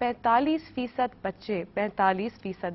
45%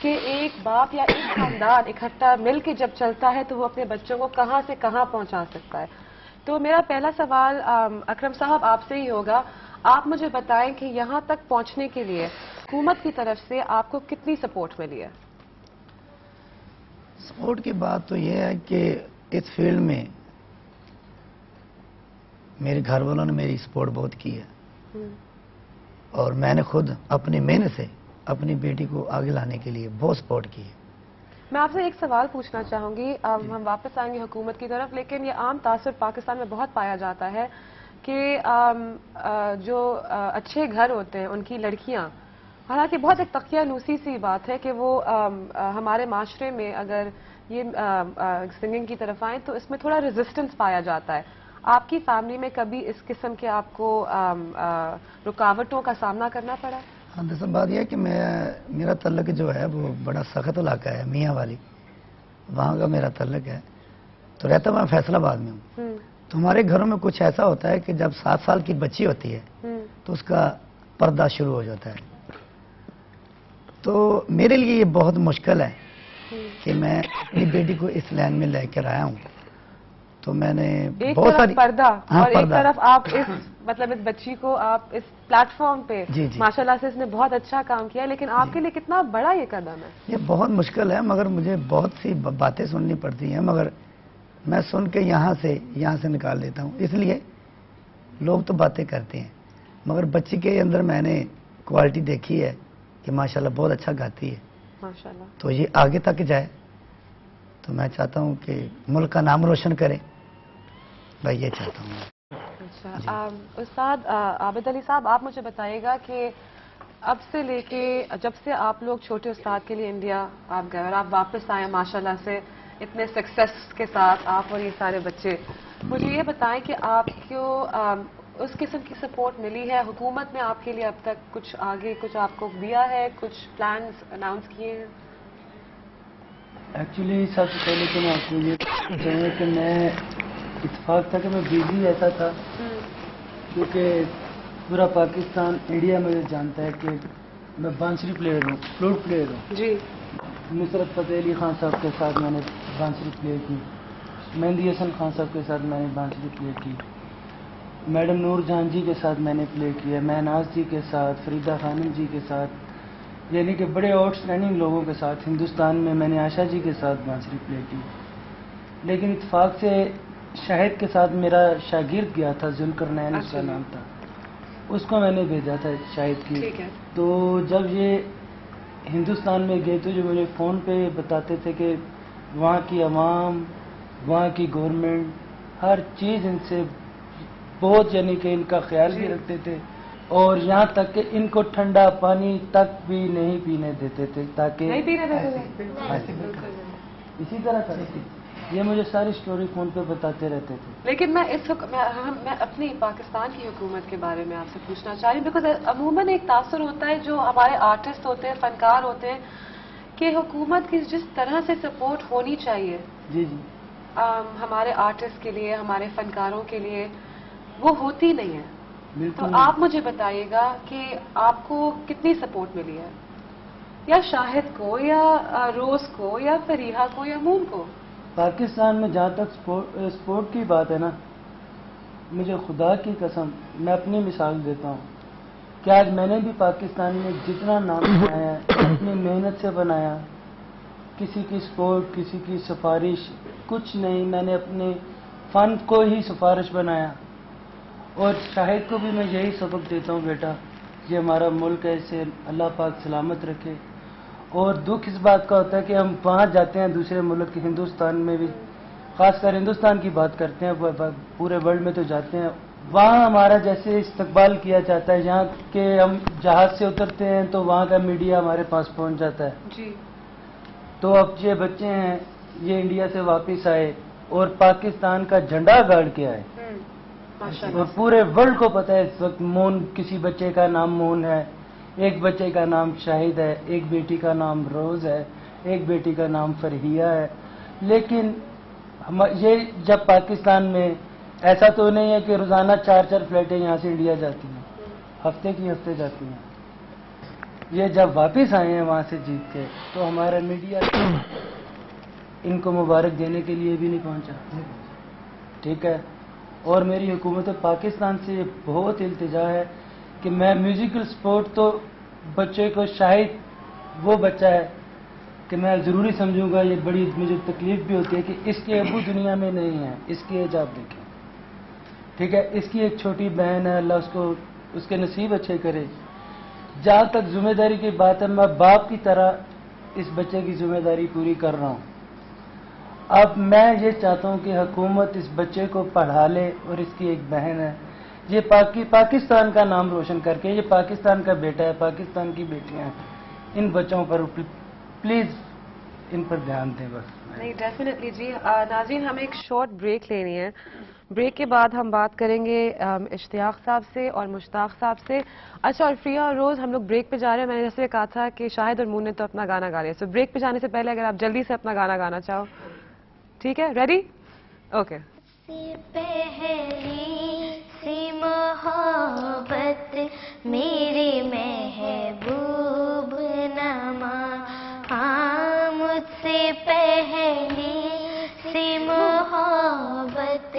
کہ ایک باپ یا ایک خاندان اکٹھا مل کے جب چلتا ہے تو وہ اپنے بچوں کو کہاں سے کہاں پہنچا سکتا ہے. تو میرا پہلا سوال اکرم صاحب آپ سے ہی ہوگا. آپ مجھے بتائیں کہ یہاں تک پہنچنے کے لیے حکومت کی طرف سے آپ کو کتنی سپورٹ ملی ہے؟ سپورٹ کی بات تو یہ ہے کہ اس فیلڈ میں میرے گھر والوں نے میری سپورٹ بہت کی ہے اور میں نے خود اپنی محنت سے اپنی بیٹی کو آگے لانے کے لیے بہت سپورٹ کی ہے. میں آپ سے ایک سوال پوچھنا چاہوں گی. ہم واپس آئیں گے حکومت کی طرف, لیکن یہ عام تاثر پاکستان میں بہت پایا جاتا ہے کہ جو اچھے گھر ہوتے ہیں ان کی لڑکیاں, حالانکہ بہت ایک تقیہ نوسی سی بات ہے کہ وہ ہمارے معاشرے میں اگر یہ سنگنگ کی طرف آئیں تو اس میں تھوڑا ریزسٹنس پایا جاتا ہے. آپ کی فیملی میں کبھی اس قسم کے آپ کو رکاوٹوں کا سامنا کرنا پڑا؟ ہاں, دراصل بات یہ ہے کہ میرا تعلق جو ہے وہ بڑا سخت علاقہ ہے, میاں والی, وہاں کا میرا تعلق ہے. تو رہتا میں فیصل آباد میں ہوں. تو ہمارے گھروں میں کچھ ایسا ہوتا ہے کہ جب 7 سال کی بچی ہوتی ہے تو اس کا پردہ شروع ہو جاتا ہے. تو میرے لیے یہ بہت مشکل ہے کہ میں اپنی بیٹی کو اس لائن میں لے کر آیا ہوں. تو میں نے بہت ساری پردہ اور ایک پردہ. طرف آپ اس مطلب اس بچی کو آپ اس پلیٹ فارم پہ جی. ماشاءاللہ سے اس نے بہت اچھا کام کیا, لیکن آپ کے لیے کتنا بڑا یہ قدم ہے؟ یہ بہت مشکل ہے, مگر مجھے بہت سی باتیں سننی پڑتی ہیں, مگر میں سن کے یہاں سے نکال دیتا ہوں. اس لیے لوگ تو باتیں کرتے ہیں, مگر بچی کے اندر میں نے کوالٹی دیکھی ہے کہ ماشاءاللہ بہت اچھا گاتی ہے. ماشاءاللہ. تو یہ آگے تک جائے. تو میں چاہتا ہوں کہ ملک کا نام روشن کرے, بھائی یہ چاہتا ہوں. اچھا, استاد عابد علی صاحب, آپ مجھے بتائیے گا کہ اب سے لے کے جب سے آپ لوگ چھوٹے استاد کے لیے انڈیا آپ گئے اور آپ واپس آئے ماشاءاللہ سے اتنے سکسیس کے ساتھ, آپ اور یہ سارے بچے, مجھے یہ بتائیں کہ آپ کو اس قسم کی سپورٹ ملی ہے حکومت نے آپ کے لیے اب تک کچھ آگے کچھ آپ کو دیا ہے, کچھ پلانز اناؤنس کیے ہیں؟ ایکچولی سب سے پہلے تو میں آپ کو یہ چاہوں کہ میں اتفاق تھا کہ میں بزی ایسا تھا کیونکہ پورا پاکستان انڈیا میں جانتا ہے کہ میں بانسری پلیئر ہوں, فلوٹ پلیئر ہوں. جی. نصرت فتح علی خان صاحب کے ساتھ میں نے بانسری پلے کی, مہندی حسن خان صاحب کے ساتھ میں نے بانسری پلے کی, میڈم نور جہاں جی کے ساتھ میں نے پلے کیا, مہناز جی کے ساتھ, فریدہ خانم جی کے ساتھ, یعنی کہ بڑے آؤٹ اسٹینڈنگ لوگوں کے ساتھ. ہندوستان میں نے آشا جی کے ساتھ بانسری پلے کی. لیکن اتفاق سے شاہد کے ساتھ میرا شاگرد گیا تھا, ذوالقرنین اس کا نام تھا, اس کو میں نے بھیجا تھا شاہد کی. تو جب یہ ہندوستان میں گئے تو جو مجھے فون پہ بتاتے تھے کہ وہاں کی عوام, وہاں کی گورنمنٹ ہر چیز ان سے بہت, یعنی کہ ان کا خیال بھی رکھتے تھے, اور یہاں تک کہ ان کو ٹھنڈا پانی تک بھی نہیں پینے دیتے تھے تاکہ اسی طرح تھا. یہ مجھے ساری سٹوری فون پہ بتاتے رہتے تھے. لیکن میں اپنی پاکستان کی حکومت کے بارے میں آپ سے پوچھنا چاہ رہی ہوں, بیکاز عموماً ایک تاثر ہوتا ہے جو ہمارے آرٹسٹ ہوتے ہیں, فنکار ہوتے ہیں, کہ حکومت کی جس طرح سے سپورٹ ہونی چاہیے جی ہمارے آرٹسٹ کے لیے, ہمارے فنکاروں کے لیے, وہ ہوتی نہیں ہے. تو آپ مجھے بتائیے گا کہ آپ کو کتنی سپورٹ ملی ہے, یا شاہد کو, یا روز کو, یا فریحہ کو, یا موم کو؟ پاکستان میں جہاں تک سپورٹ کی بات ہے نا, مجھے خدا کی قسم میں اپنی مثال دیتا ہوں کہ آج میں نے بھی پاکستان میں جتنا نام بنایا اپنی محنت سے بنایا, کسی کی سپورٹ, کسی کی سفارش کچھ نہیں, میں نے اپنے فن کو ہی سفارش بنایا. اور شاہد کو بھی میں یہی سبق دیتا ہوں, بیٹا یہ ہمارا ملک ہے, اسے اللہ پاک سلامت رکھے. اور دکھ اس بات کا ہوتا ہے کہ ہم وہاں جاتے ہیں دوسرے ملک کے, ہندوستان میں بھی, خاص کر ہندوستان کی بات کرتے ہیں, پورے ورلڈ میں تو جاتے ہیں, وہاں ہمارا جیسے استقبال کیا جاتا ہے, یہاں کے ہم جہاز سے اترتے ہیں تو وہاں کا میڈیا ہمارے پاس پہنچ جاتا ہے. جی. تو اب یہ بچے ہیں, یہ انڈیا سے واپس آئے اور پاکستان کا جھنڈا گاڑ کے آئے, اور پورے ورلڈ کو پتہ ہے اس وقت مون, کسی بچے کا نام مون ہے, ایک بچے کا نام شاہد ہے, ایک بیٹی کا نام روز ہے, ایک بیٹی کا نام فرحیہ ہے. لیکن یہ جب پاکستان میں ایسا تو نہیں ہے کہ روزانہ 4 فلائٹیں یہاں سے انڈیا جاتی ہیں, ہفتے کی ہفتے جاتی ہیں. یہ جب واپس آئے ہیں وہاں سے جیت کے تو ہمارا میڈیا ان کو مبارک دینے کے لیے بھی نہیں پہنچا. ٹھیک ہے. اور میری حکومت پاکستان سے یہ بہت التجا ہے کہ میں میوزیکل سپورٹ تو بچے کو شاید وہ بچہ ہے کہ میں ضروری سمجھوں گا. یہ بڑی مجھے تکلیف بھی ہوتی ہے کہ اس کے ابو دنیا میں نہیں ہیں. اس کی ایج آپ دیکھیں. ٹھیک ہے. اس کی ایک چھوٹی بہن ہے. اللہ اس کو اس کے نصیب اچھے کرے. جہاں تک ذمہ داری کی بات ہے میں باپ کی طرح اس بچے کی ذمہ داری پوری کر رہا ہوں. اب میں یہ چاہتا ہوں کہ حکومت اس بچے کو پڑھا لے اور اس کی ایک بہن ہے. یہ پاکستان کا نام روشن کر کے یہ پاکستان کا بیٹا ہے, پاکستان کی بیٹیاں ہیں. ان بچوں پر پلیز ان پر دھیان دیں بس. نہیں ڈیفینیٹلی جی. ناظرین ہمیں ایک شارٹ بریک لینی ہے. بریک کے بعد ہم بات کریں گے اشتیاق صاحب سے اور مشتاق صاحب سے. اچھا اور فریہ اور روز ہم لوگ بریک پہ جا رہے ہیں. میں نے جیسے کہا تھا کہ شاہد اور مون نے تو اپنا گانا گا لیا. سو بریک پہ جانے سے پہلے اگر آپ جلدی سے اپنا گانا گانا چاہو. ٹھیک ہے, ریڈی؟ اوکے. پہلی سی محبت میرے محبوب نما, ہاں مجھ سے پہلی سی محبت